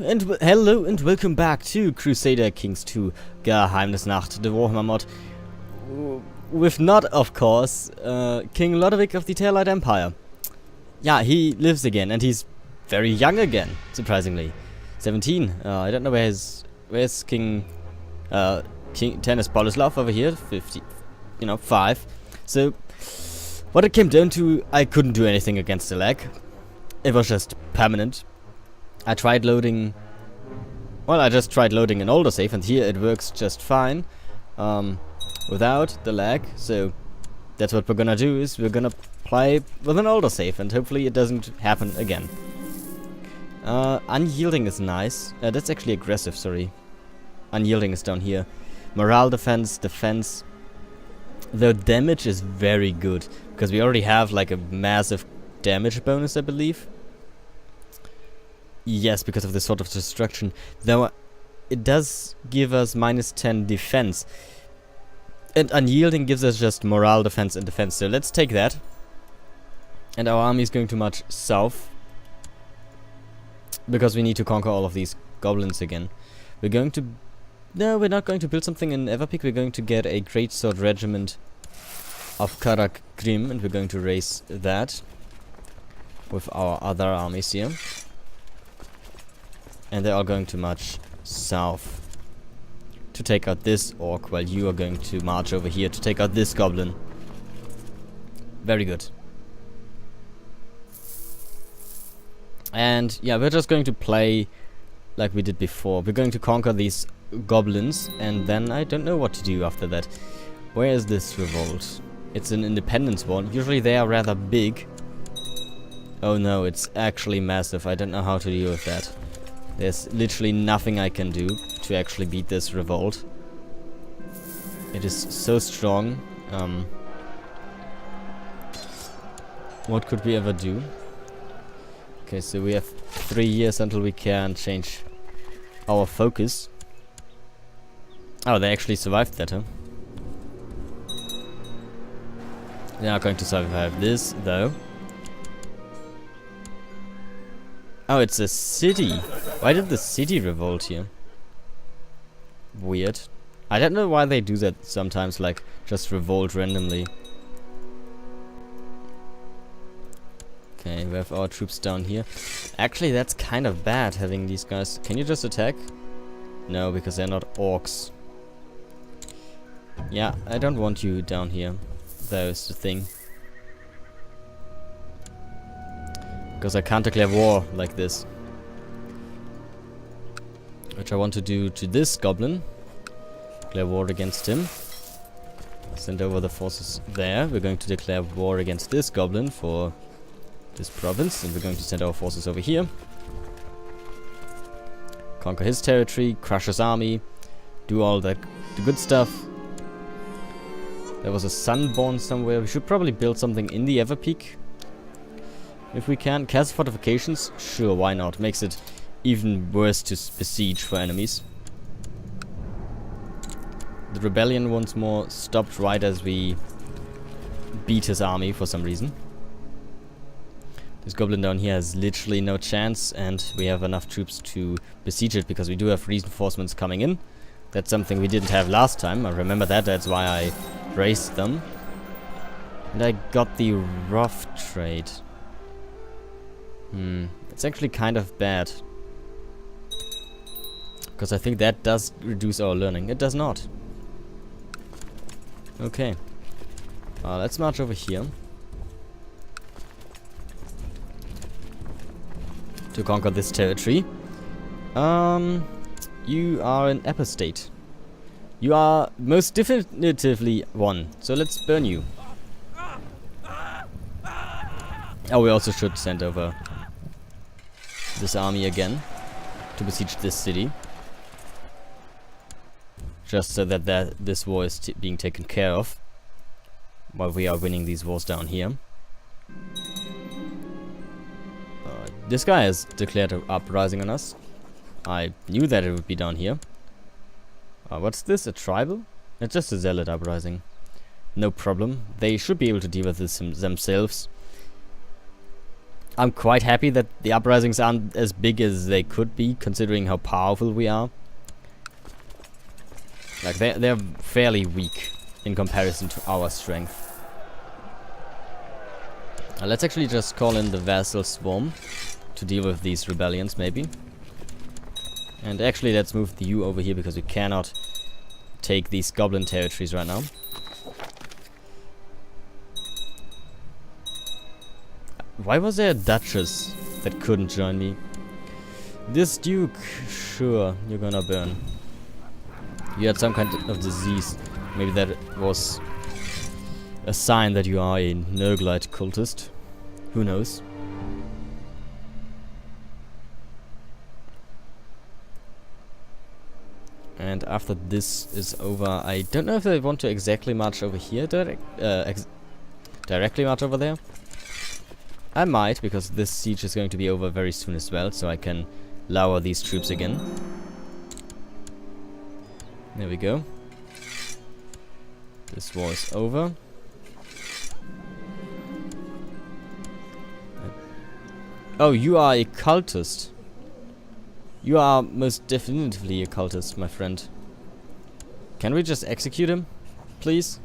Hello and welcome back to Crusader Kings 2 Geheimnisnacht, the Warhammer mod. With not, of course, King Lodovic of the Taillight Empire. Yeah, he lives again, and he's very young again, surprisingly. 17. I don't know where's King Tennis Boleslav over here. 50. 5. So, what it came down to, I couldn't do anything against the lag. It was just permanent. I tried loading... Well, I just tried loading an older save, and here it works just fine. Without the lag. So, that's what we're gonna do, is we're gonna play with an older save, and hopefully it doesn't happen again. Unyielding is nice. That's actually aggressive, sorry. Unyielding is down here. Morale, defense. The damage is very good, because we already have like a massive damage bonus, I believe. Yes, because of this sort of destruction. Though it does give us -10 defense. And unyielding gives us just morale, defense, and defense. So let's take that. And our army is going to march south. Because we need to conquer all of these goblins again. We're going to... No, we're not going to build something in Everpeak. We're going to get a greatsword regiment of Karak Grim. And we're going to raise that with our other armies here. And they're all going to march south to take out this orc, while you are going to march over here to take out this goblin. Very good. And yeah, we're just going to play like we did before. We're going to conquer these goblins, and then I don't know what to do after that. Where is this revolt? It's an independence war. Usually they are rather big. Oh no, it's actually massive. I don't know how to deal with that. There's literally nothing I can do to actually beat this revolt. It is so strong. What could we ever do? Okay, so we have 3 years until we can change our focus. Oh, they actually survived that, huh? They are going to survive this, though. Oh, it's a city. Why did the city revolt here? Weird. I don't know why they do that sometimes, like, just revolt randomly. Okay, we have our troops down here. Actually, that's kind of bad, having these guys. Can you just attack? No, because they're not orcs. Yeah, I don't want you down here. That is the thing. Because I can't declare war like this. Which I want to do to this goblin. Declare war against him. Send over the forces there. We're going to declare war against this goblin for this province. And we're going to send our forces over here. Conquer his territory. Crush his army. Do all that the good stuff. There was a sun born somewhere. We should probably build something in the Everpeak. If we can. Castle fortifications? Sure, why not? Makes it even worse to besiege for enemies. The rebellion once more stopped right as we beat his army for some reason. This goblin down here has literally no chance, and we have enough troops to besiege it because we do have reinforcements coming in. That's something we didn't have last time. I remember that. That's why I raised them. And I got the rough trade. It's actually kind of bad. Because I think that does reduce our learning. It does not. Okay. Let's march over here. To conquer this territory. You are an apostate. You are most definitively one. So let's burn you. Oh, we also should send over this army again to besiege this city, just so that this war is being taken care of while we are winning these wars down here. This guy has declared an uprising on us. I knew that it would be down here. What's this? A tribal? It's just a zealot uprising. No problem. They should be able to deal with this themselves. I'm quite happy that the uprisings aren't as big as they could be, considering how powerful we are. Like, they're fairly weak in comparison to our strength. Let's actually just call in the vassal swarm to deal with these rebellions, maybe. And actually, let's move you over here, because we cannot take these goblin territories right now. Why was there a duchess that couldn't join me? This duke, sure, you're gonna burn. You had some kind of disease. Maybe that was a sign that you are a Nurglite cultist. Who knows? And after this is over, I don't know if I want to exactly march over here, directly march over there. I might, because this siege is going to be over very soon as well, so I can lower these troops again. There we go. This war is over. Oh, you are a cultist. You are most definitively a cultist, my friend. Can we just execute him, please?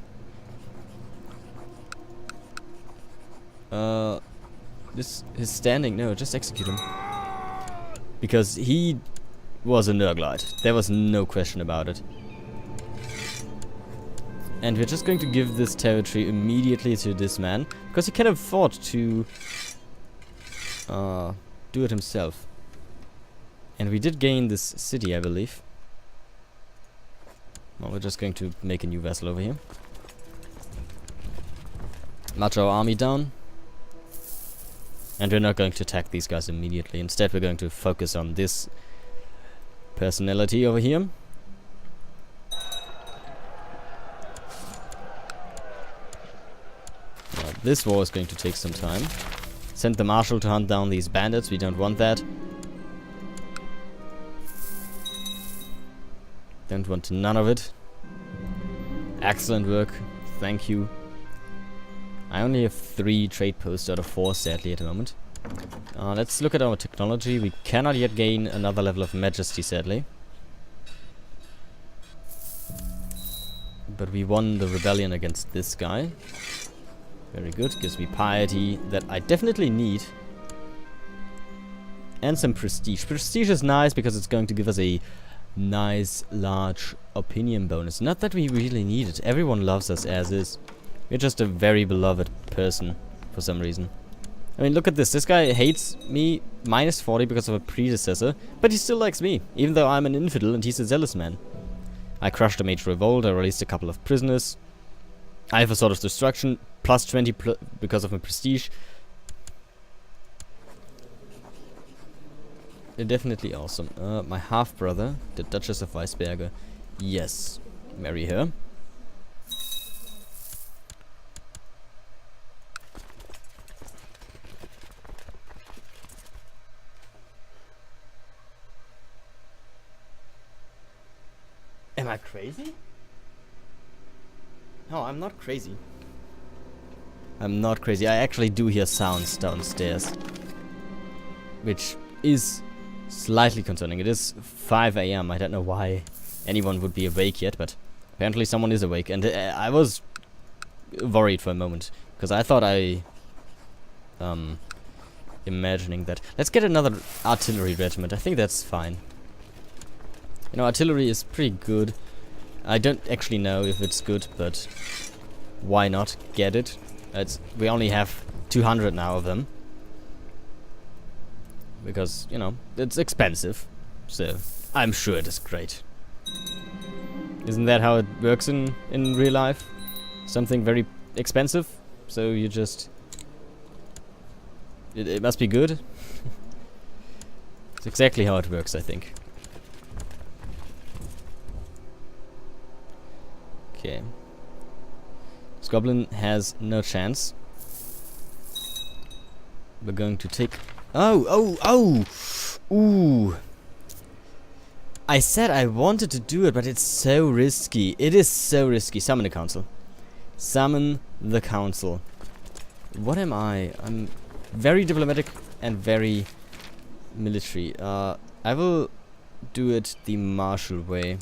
His standing, no, just execute him. Because he was a Nurglite. There was no question about it. And we're just going to give this territory immediately to this man, because he can afford to do it himself. And we did gain this city, I believe. Well, we're just going to make a new vessel over here. March our army down. And we're not going to attack these guys immediately. Instead, we're going to focus on this personality over here. Now, this war is going to take some time. Send the marshal to hunt down these bandits. We don't want that. Don't want none of it. Excellent work. Thank you. I only have 3 trade posts out of 4, sadly, at the moment. Let's look at our technology. We cannot yet gain another level of majesty, sadly. But we won the rebellion against this guy. Very good. Gives me piety that I definitely need. And some prestige. Prestige is nice because it's going to give us a nice, large opinion bonus. Not that we really need it. Everyone loves us as is. We're just a very beloved person for some reason. I mean, look at this. This guy hates me minus 40 because of a predecessor, but he still likes me, even though I'm an infidel and he's a zealous man. I crushed a major revolt. I released a couple of prisoners. I have a sword of destruction, plus 20 because of my prestige. They're definitely awesome. My half-brother, the Duchess of Weisberger. Yes, marry her. Am I crazy? No, I'm not crazy. I'm not crazy. I actually do hear sounds downstairs. Which is slightly concerning. It is 5 AM. I don't know why anyone would be awake yet, but apparently someone is awake. And I was worried for a moment, because I thought imagining that. Let's get another artillery regiment. I think that's fine. You know, artillery is pretty good. I don't actually know if it's good, but why not get it? We only have 200 now of them. Because, you know, it's expensive. So, I'm sure it is great. Isn't that how it works in real life? Something very expensive, so you just... It must be good. It's exactly how it works, I think. Okay. This goblin has no chance. We're going to take... Oh! Ooh! I said I wanted to do it, but it's so risky. It is so risky. Summon the council. Summon the council. What am I? I'm very diplomatic and very military. I will do it the martial way.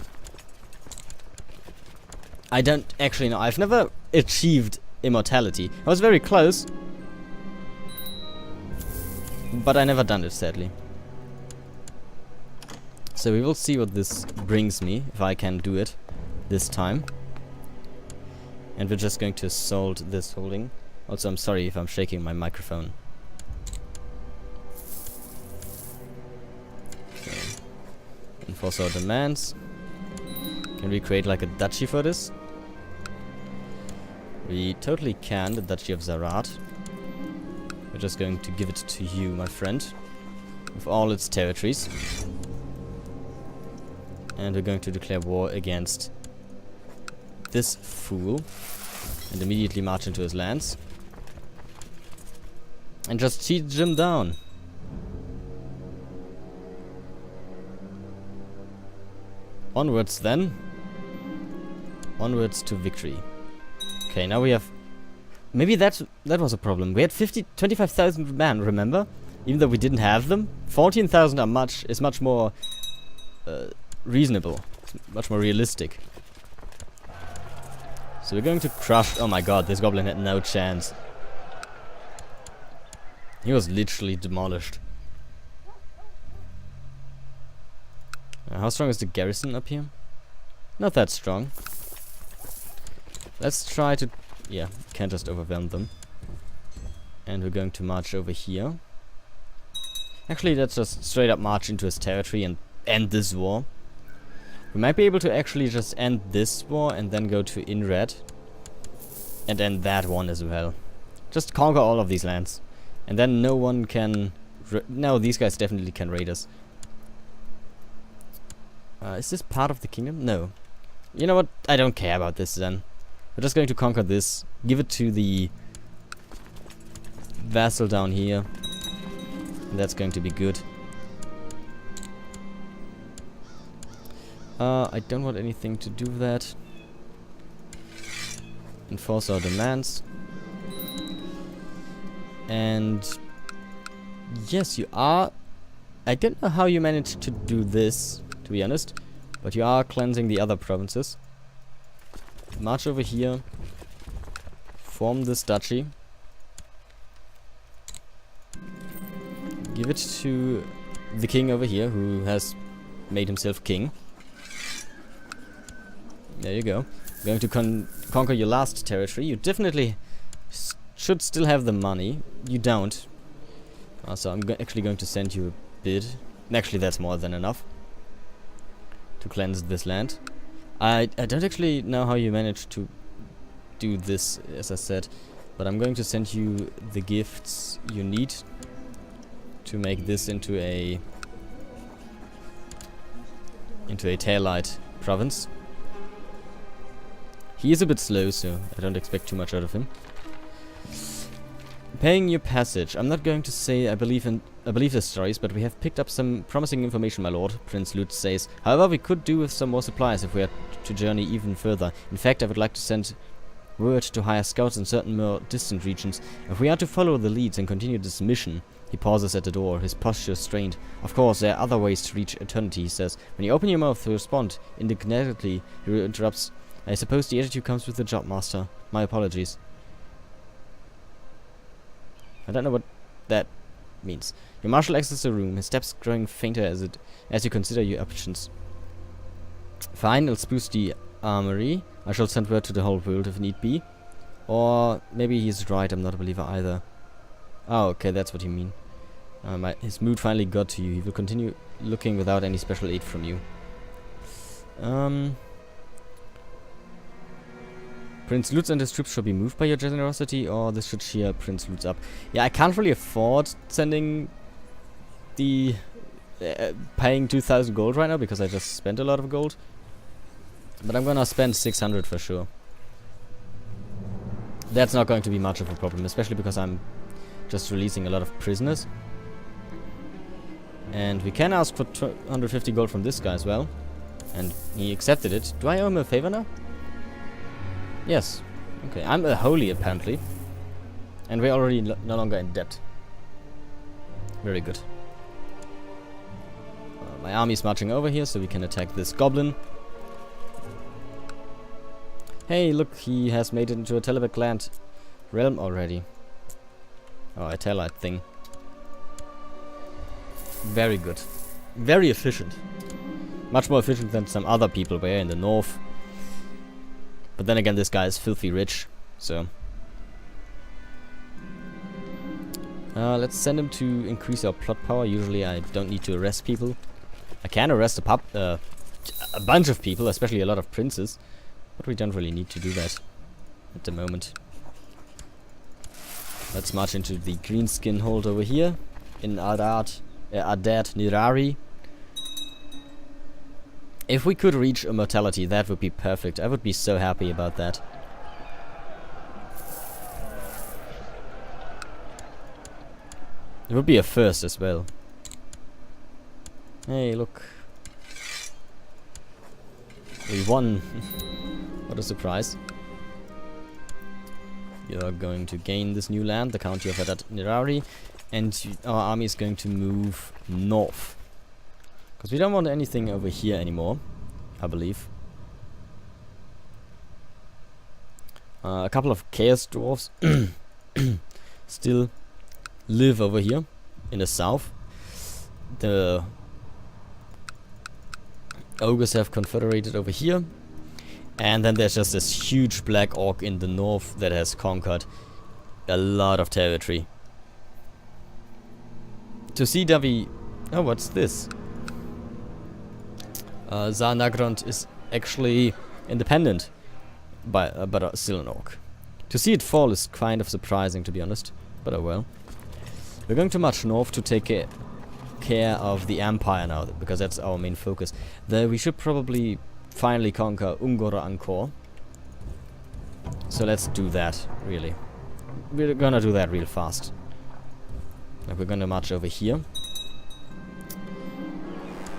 I don't actually know. I've never achieved immortality. I was very close, but I never done it, sadly. So we will see what this brings me, if I can do it this time. And we're just going to assault this holding. Also, I'm sorry if I'm shaking my microphone. Okay. Enforce our demands. Can we create like a duchy for this? We totally can, the Duchy of Zarat. We're just going to give it to you, my friend, with all its territories. And we're going to declare war against this fool and immediately march into his lands. And just siege him down. Onwards then. Onwards to victory. Okay, now we have... Maybe that was a problem. We had 25,000 men, remember? Even though we didn't have them. 14,000 is much more reasonable. Much more realistic. So we're going to crush... Oh my god, this goblin had no chance. He was literally demolished. How strong is the garrison up here? Not that strong. Let's try to... Yeah, can't just overwhelm them. And we're going to march over here. Actually, let's just straight up march into his territory and end this war. We might be able to actually just end this war and then go to Inred. And end that one as well. Just conquer all of these lands. And then no one can... No, these guys definitely can raid us. Is this part of the kingdom? No. You know what? I don't care about this then. We're just going to conquer this. Give it to the vassal down here. And that's going to be good. I don't want anything to do with that. Enforce our demands. And yes, you are... I don't know how you managed to do this, to be honest. But you are cleansing the other provinces. March over here. Form this duchy. Give it to the king over here, who has made himself king. There you go. Going to conquer your last territory. You definitely should still have the money. You don't. So I'm actually going to send you a bid. Actually, that's more than enough to cleanse this land. I don't actually know how you managed to do this, as I said, but I'm going to send you the gifts you need to make this into a taillight province. He is a bit slow, so I don't expect too much out of him. Paying your passage. I'm not going to say I believe the stories, but we have picked up some promising information, my lord, Prince Lutz says. However, we could do with some more supplies if we are to journey even further. In fact, I would like to send word to hire scouts in certain more distant regions. If we are to follow the leads and continue this mission... He pauses at the door, his posture strained. Of course, there are other ways to reach eternity, he says. When you open your mouth to respond, indignantly, he interrupts. I suppose the attitude comes with the job, master. My apologies. I don't know what that means. Your marshal exits the room, his steps growing fainter as you consider your options. Fine, I'll spruce the armory. I shall send word to the whole world if need be. Or maybe he's right, I'm not a believer either. Oh, okay, that's what you mean. His mood finally got to you. He will continue looking without any special aid from you. Prince Lutz and his troops should be moved by your generosity, or this should cheer Prince Lutz up. Yeah, I can't really afford sending the... paying 2,000 gold right now, because I just spent a lot of gold. But I'm gonna spend 600 for sure. That's not going to be much of a problem, especially because I'm just releasing a lot of prisoners. And we can ask for 250 gold from this guy as well. And he accepted it. Do I owe him a favor now? Yes. Okay, I'm a holy apparently. And we're already no longer in debt. Very good. My army is marching over here, so we can attack this goblin. Hey, look, he has made it into a Televic land realm already. Oh, a Telite thing. Very good. Very efficient. Much more efficient than some other people were in the north. But then again, this guy is filthy rich, so... let's send him to increase our plot power. Usually I don't need to arrest people. I can arrest a bunch of people, especially a lot of princes. But we don't really need to do that at the moment. Let's march into the greenskin hold over here in Adat Nirari. If we could reach immortality, that would be perfect. I would be so happy about that. It would be a first as well. Hey, look. We won. What a surprise. You're going to gain this new land, the county of Adat Nirari, and our army is going to move north. Because we don't want anything over here anymore, I believe. A couple of chaos dwarves still live over here in the south. The ogres have confederated over here. And then there's just this huge black orc in the north that has conquered a lot of territory. To see Davi... Oh, what's this? Zarnagrond is actually independent, but still an orc. To see it fall is kind of surprising, to be honest. But oh well. We're going to march north to take care of the Empire now, because that's our main focus. We should probably finally conquer Ungora Angkor. So let's do that, really. We're gonna do that real fast. Like, we're gonna march over here.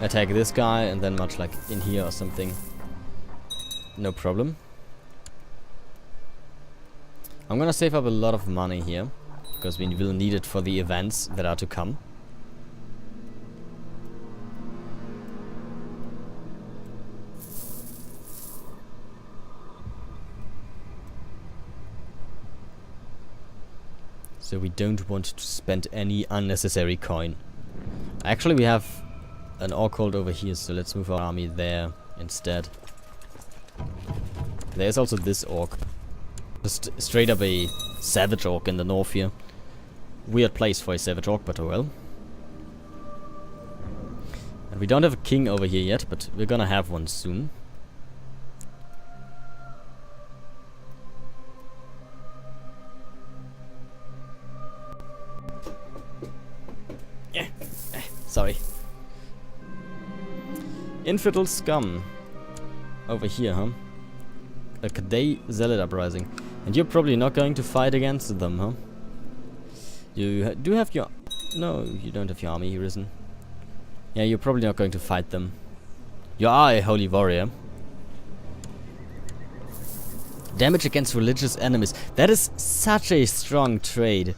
Attack this guy, and then march like in here or something. No problem. I'm gonna save up a lot of money here, because we will need it for the events that are to come. So we don't want to spend any unnecessary coin. Actually, we have an orc hold over here, so let's move our army there instead. There's also this orc. Just straight up a savage orc in the north here. Weird place for a savage orc, but oh well. And we don't have a king over here yet, but we're gonna have one soon. Sorry. Infidel scum. Over here, huh? A Kadei Zealot uprising. And you're probably not going to fight against them, huh? You do have your... No, you don't have your army risen. Yeah, you're probably not going to fight them. You are a holy warrior. Damage against religious enemies. That is such a strong trade.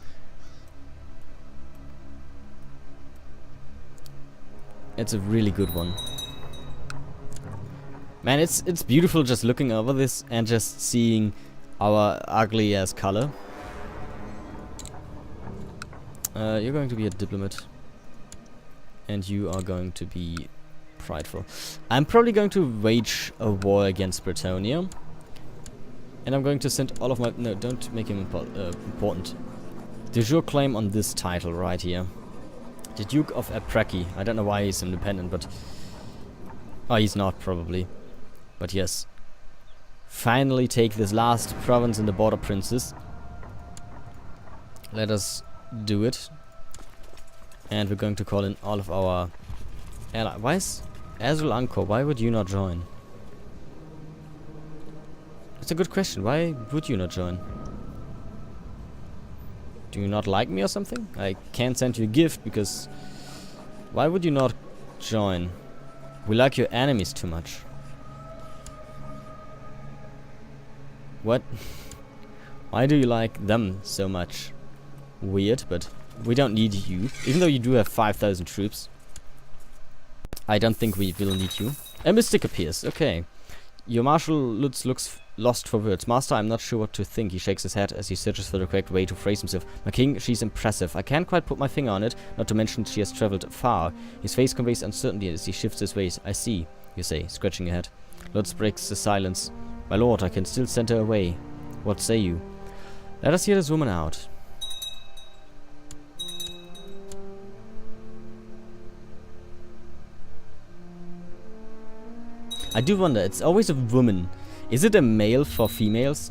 It's a really good one. Man, it's beautiful just looking over this and just seeing our ugly ass color. You're going to be a diplomat. And you are going to be prideful. I'm probably going to wage a war against Bretonia. And I'm going to send all of my... No, don't make him important. De jure claim on this title right here. The Duke of Apreki. I don't know why he's independent, but... Oh, he's not, probably. But yes. Finally take this last province in the Borderprinces. Let us do it. And we're going to call in all of our allies. Why is Azul Angkor? Why would you not join? It's a good question. Why would you not join? Do you not like me or something? I can't send you a gift because... Why would you not join? We like your enemies too much. What? Why do you like them so much? Weird, but We don't need you. Even though you do have 5,000 troops. I don't think we will need you. A mystic appears. Okay. Your Marshal Lutz looks lost for words. Master, I'm not sure what to think. He shakes his head as he searches for the correct way to phrase himself. My king, she's impressive. I can't quite put my finger on it, not to mention she has traveled far. His face conveys uncertainty as he shifts his ways. I see, you say, scratching your head. Lutz breaks the silence. My lord, I can still send her away. What say you? Let us hear this woman out. I do wonder, it's always a woman. Is it a male for females?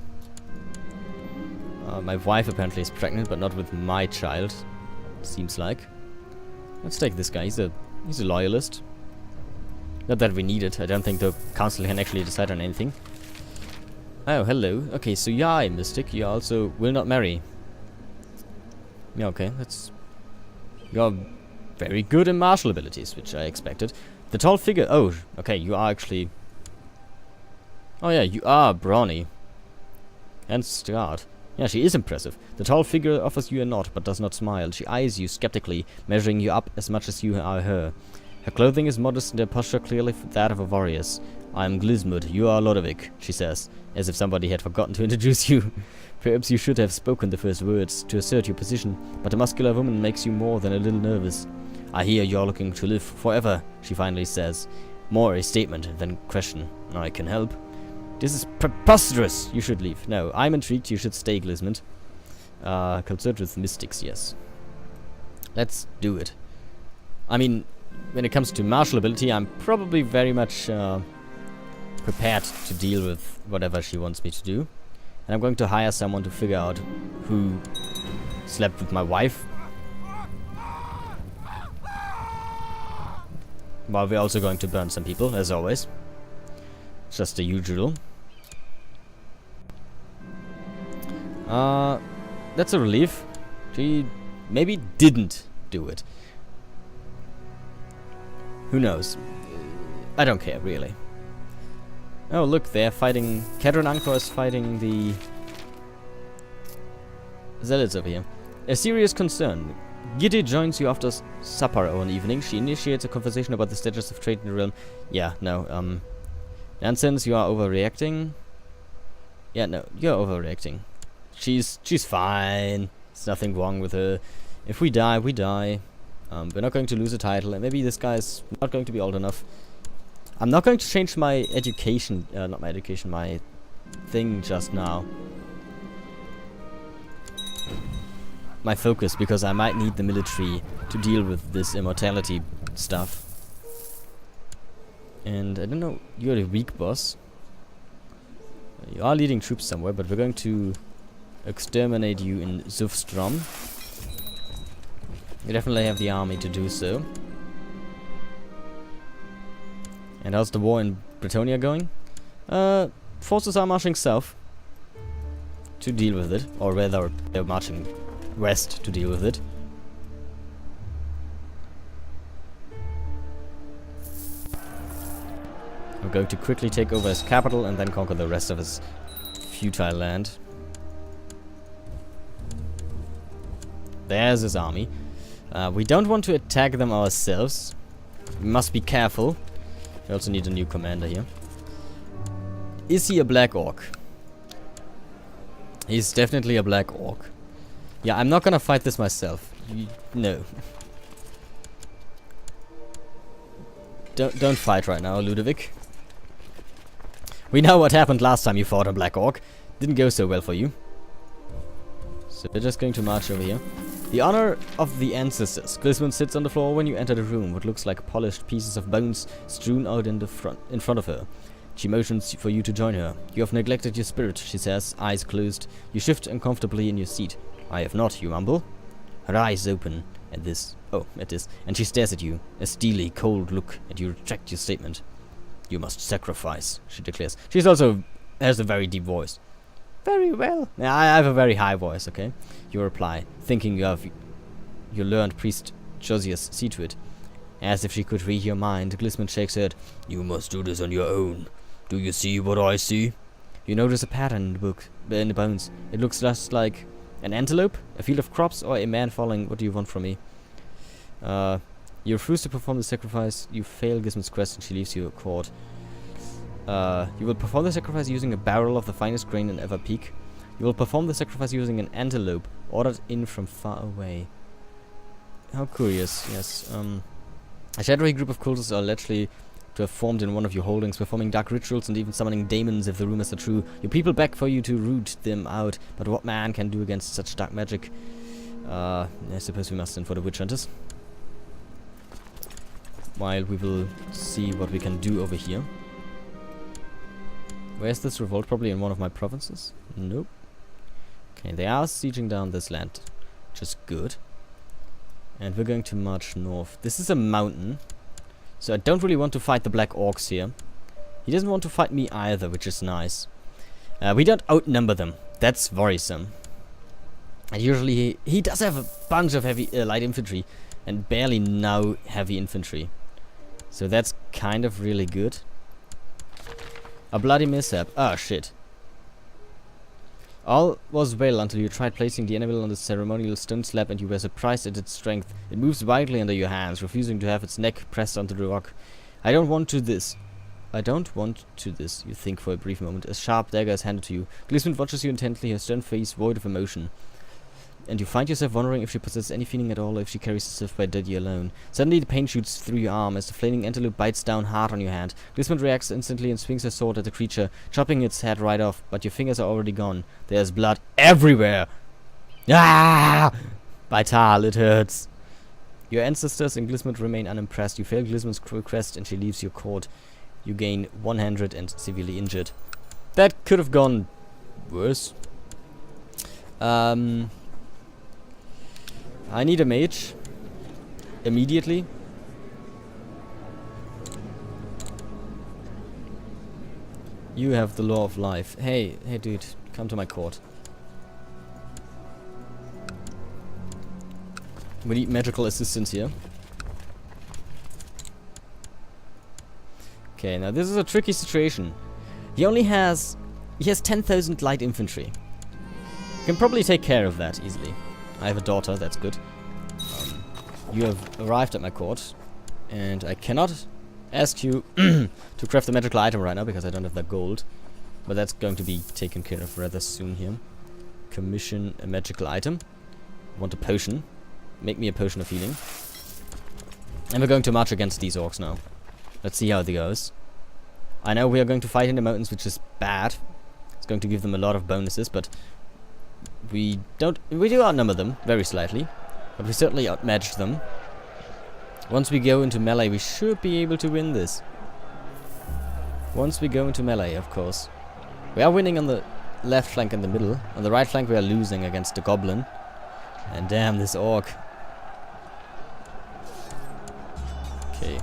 My wife apparently is pregnant, but not with my child. Seems like. Let's take this guy. He's a loyalist. Not that we need it. I don't think the council can actually decide on anything. Oh, hello. Okay, so you are a mystic. You also will not marry. Yeah, okay. That's... You're very good in martial abilities, which I expected. The tall figure... Oh, okay, you are actually... Oh yeah, you are brawny. And scarred. Yeah, she is impressive. The tall figure offers you a nod, but does not smile. She eyes you skeptically, measuring you up as much as you are her. Her clothing is modest and her posture clearly that of a warrioress. I am Glismud, you are Lodovic, she says, as if somebody had forgotten to introduce you. Perhaps you should have spoken the first words to assert your position, but a muscular woman makes you more than a little nervous. I hear you're looking to live forever, she finally says. More a statement than question. I can help. This is preposterous! You should leave. No, I'm intrigued. You should stay, Glismund. Consult with mystics, yes. Let's do it. I mean, when it comes to martial ability, I'm probably very much prepared to deal with whatever she wants me to do. And I'm going to hire someone to figure out who slept with my wife. While we're also going to burn some people, as always. Just the usual. That's a relief. She maybe didn't do it. Who knows? I don't care, really. Oh, look, they're fighting... Kedron Angkor is fighting the... Zealots over here. A serious concern. Gide joins you after supper one evening. She initiates a conversation about the status of trade in the realm. Yeah, no, nonsense, you are overreacting. Yeah, no, you're overreacting. She's fine. There's nothing wrong with her. If we die, we die. We're not going to lose a title, and maybe this guy's not going to be old enough. I'm not going to change my education, not my education, my thing just now. My focus, because I might need the military to deal with this immortality stuff. And I don't know, you're the weak boss. You are leading troops somewhere, but we're going to exterminate you in Zufstrom. You definitely have the army to do so. And how's the war in Bretonnia going? Forces are marching south to deal with it, or rather, they're marching west to deal with it. I'm going to quickly take over his capital and then conquer the rest of his futile land. There's his army. We don't want to attack them ourselves. We must be careful. We also need a new commander here. Is he a black orc? He's definitely a black orc. Yeah, I'm not gonna fight this myself. No. Don't fight right now, Ludovic. We know what happened last time you fought a black orc. Didn't go so well for you. So we're just going to march over here. The honor of the ancestors. Glismund sits on the floor when you enter the room, what looks like polished pieces of bones strewn out in front of her. She motions for you to join her. You have neglected your spirit, she says, eyes closed. You shift uncomfortably in your seat. I have not, you mumble. Her eyes open at this, and she stares at you, a steely, cold look, and you retract your statement. You must sacrifice, she declares. She's also has a very deep voice. Very well. Yeah, I have a very high voice, okay? You reply, thinking you have your learned priest Josias see to it. As if she could read your mind, Glismund shakes her head. You must do this on your own. Do you see what I see? You notice a pattern in the bones. It looks just like An antelope, a field of crops, or a man falling? What do you want from me? You refuse to perform the sacrifice. You fail Gizmo's quest and she leaves you a court. You will perform the sacrifice using a barrel of the finest grain in Ever Peak. You will perform the sacrifice using an antelope ordered in from far away. How curious, yes. A shadowy group of cultists are allegedly to have formed in one of your holdings, performing dark rituals and even summoning demons if the rumors are true. Your people beg for you to root them out, but what man can do against such dark magic? I suppose we must send for the witch hunters. While we will see what we can do over here. Where's this revolt? Probably in one of my provinces? Nope. Okay, they are sieging down this land, which is good. And we're going to march north. This is a mountain, so I don't really want to fight the black orcs here. He doesn't want to fight me either, which is nice. We don't outnumber them. That's worrisome. And usually he does have a bunch of heavy light infantry and barely no heavy infantry. So that's kind of really good. A bloody mishap. Ah, shit. All was well until you tried placing the anvil on the ceremonial stone slab and you were surprised at its strength. It moves wildly under your hands, refusing to have its neck pressed onto the rock. I don't want to this, you think for a brief moment. A sharp dagger is handed to you. Glismund watches you intently, her stern face void of emotion. And you find yourself wondering if she possesses any feeling at all or if she carries herself by deity alone. Suddenly the pain shoots through your arm as the flaming antelope bites down hard on your hand. Glismund reacts instantly and swings her sword at the creature, chopping its head right off, but your fingers are already gone. There's blood everywhere! Ah! Vital, it hurts. Your ancestors and Glismund remain unimpressed. You fail Glismund's request and she leaves your court. You gain 100 and severely injured. That could have gone worse. I need a mage. Immediately. You have the law of life. Hey dude, come to my court. We need magical assistance here. Okay, now this is a tricky situation. He has 10,000 light infantry. Can probably take care of that easily. I have a daughter, that's good. You have arrived at my court, and I cannot ask you to craft a magical item right now because I don't have that gold. But that's going to be taken care of rather soon here. Commission a magical item. Want a potion. Make me a potion of healing. And we're going to march against these orcs now. Let's see how it goes. I know we are going to fight in the mountains, which is bad. It's going to give them a lot of bonuses, but we do outnumber them very slightly, but we certainly outmatched them. Once we go into melee, we should be able to win this. Once we go into melee, of course. We are winning on the left flank and the middle. On the right flank we are losing against the goblin. And damn, this orc. Okay.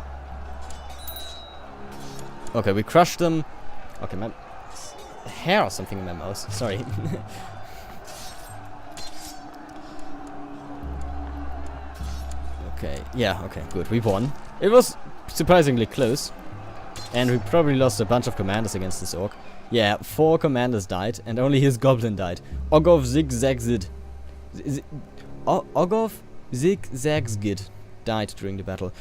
Okay, we crushed them. Okay, my hair or something in my mouse. Sorry. Okay, yeah, okay, good. We won. It was surprisingly close. And we probably lost a bunch of commanders against this orc. Yeah, 4 commanders died, and only his goblin died. Ogov Zigzagzid. Ogov Zigzagzid died during the battle.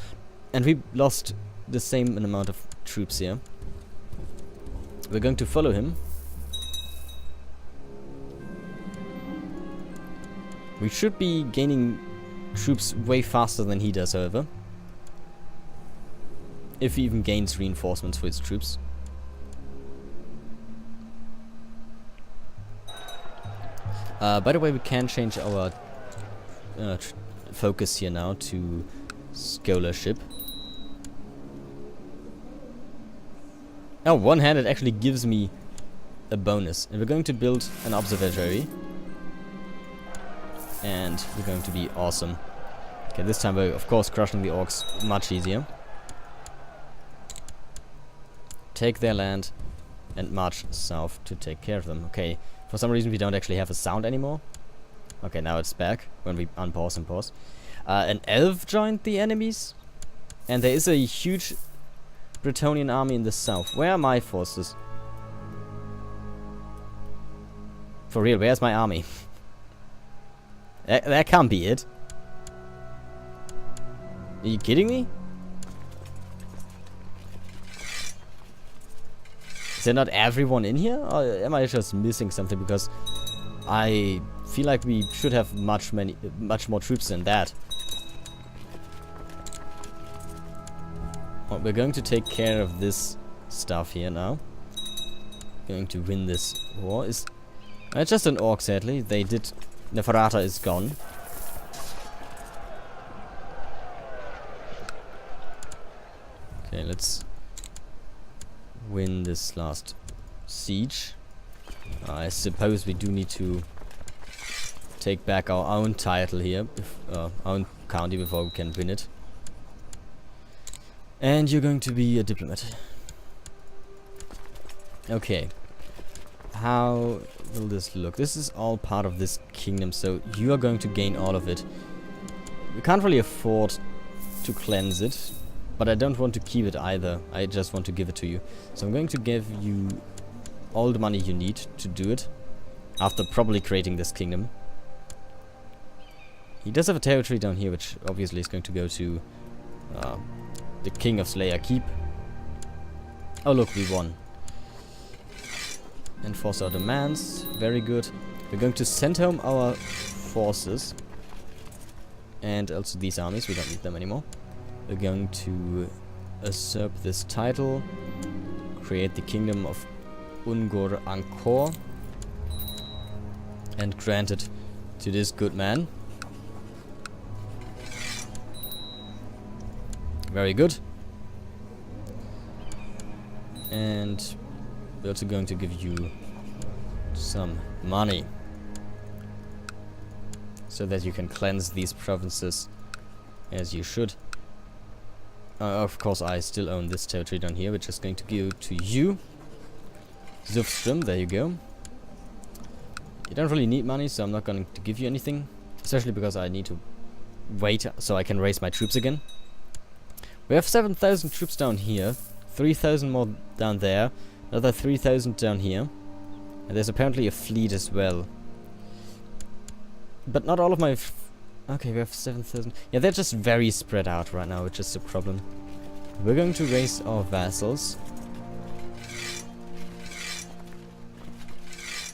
And we lost the same amount of troops here. We're going to follow him. We should be gaining troops way faster than he does, however. If he even gains reinforcements for his troops. By the way, we can change our focus here now to scholarship. Oh, one-handed actually gives me a bonus. And we're going to build an observatory. And we're going to be awesome. Okay, this time we're of course crushing the orcs much easier. Take their land and march south to take care of them. Okay, for some reason we don't actually have a sound anymore. Okay, now it's back when we unpause and pause. An elf joined the enemies. And there is a huge Bretonnian army in the south. Where are my forces? For real, where's my army? That can't be it. Are you kidding me? Is there not everyone in here? Or am I just missing something? Because I feel like we should have much more troops than that. Well, we're going to take care of this stuff here now. Going to win this war. Is just an orc, sadly. They did. Neferata is gone. Okay, let's win this last siege. I suppose we do need to take back our own title here, our own county, before we can win it. And you're going to be a diplomat. Okay. How will this look? This is all part of this kingdom, so you are going to gain all of it. We can't really afford to cleanse it, but I don't want to keep it either. I just want to give it to you. So I'm going to give you all the money you need to do it, after probably creating this kingdom. He does have a territory down here, which obviously is going to go to the King of Slayer Keep. Oh look, we won. Enforce our demands. Very good. We're going to send home our forces. And also these armies. We don't need them anymore. We're going to usurp this title. Create the kingdom of Ungur Angkor. And grant it to this good man. Very good. And we're also going to give you some money, so that you can cleanse these provinces as you should. Of course, I still own this territory down here, which is going to go to you. Zufström, there you go. You don't really need money, so I'm not going to give you anything. Especially because I need to wait so I can raise my troops again. We have 7,000 troops down here, 3,000 more down there, another 3,000 down here, and there's apparently a fleet as well. But not all of my... okay, we have 7,000. Yeah, they're just very spread out right now, which is the problem. We're going to raise our vassals.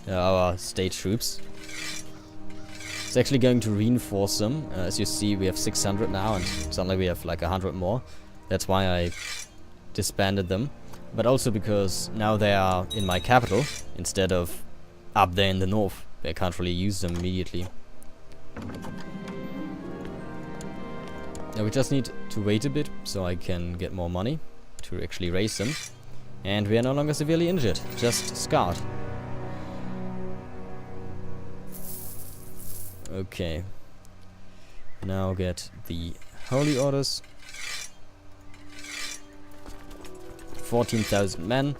Our state troops. It's actually going to reinforce them. As you see, we have 600 now, and suddenly we have like 100 more. That's why I disbanded them. But also because now they are in my capital, instead of up there in the north. I can't really use them immediately. Now we just need to wait a bit, so I can get more money to actually raise them. And we are no longer severely injured, just scarred. Okay. Now get the holy orders. 14,000 men.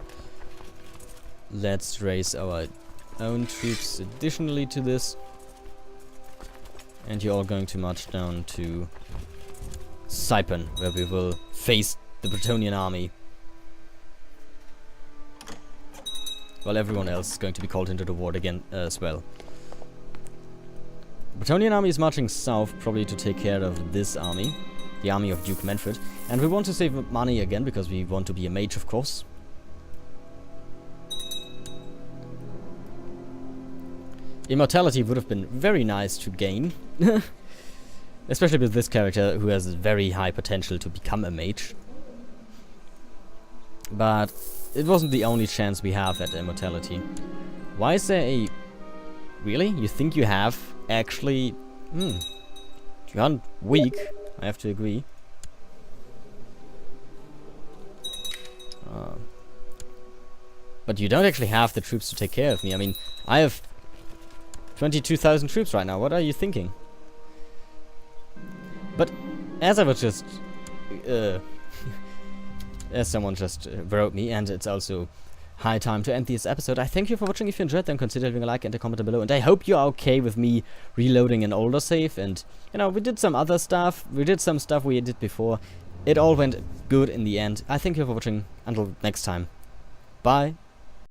Let's raise our own troops additionally to this. And you're all going to march down to Saipan, where we will face the Bretonnian army. While everyone else is going to be called into the war again as well. The Bretonnian army is marching south, probably to take care of this army. The army of Duke Manfred. And we want to save money again, because we want to be a mage, of course. Immortality would have been very nice to gain. Especially with this character, who has very high potential to become a mage. But it wasn't the only chance we have at immortality. Why is there a... Really? You think you have actually... You aren't weak, I have to agree. But you don't actually have the troops to take care of me. I mean, I have 22,000 troops right now. What are you thinking? But as I was just... as someone just wrote me, and it's also high time to end this episode. I thank you for watching. If you enjoyed, then consider leaving a like and a comment below. And I hope you're okay with me reloading an older save. And, you know, we did some other stuff. We did some stuff we did before. It all went good in the end. I thank you for watching. Until next time. Bye.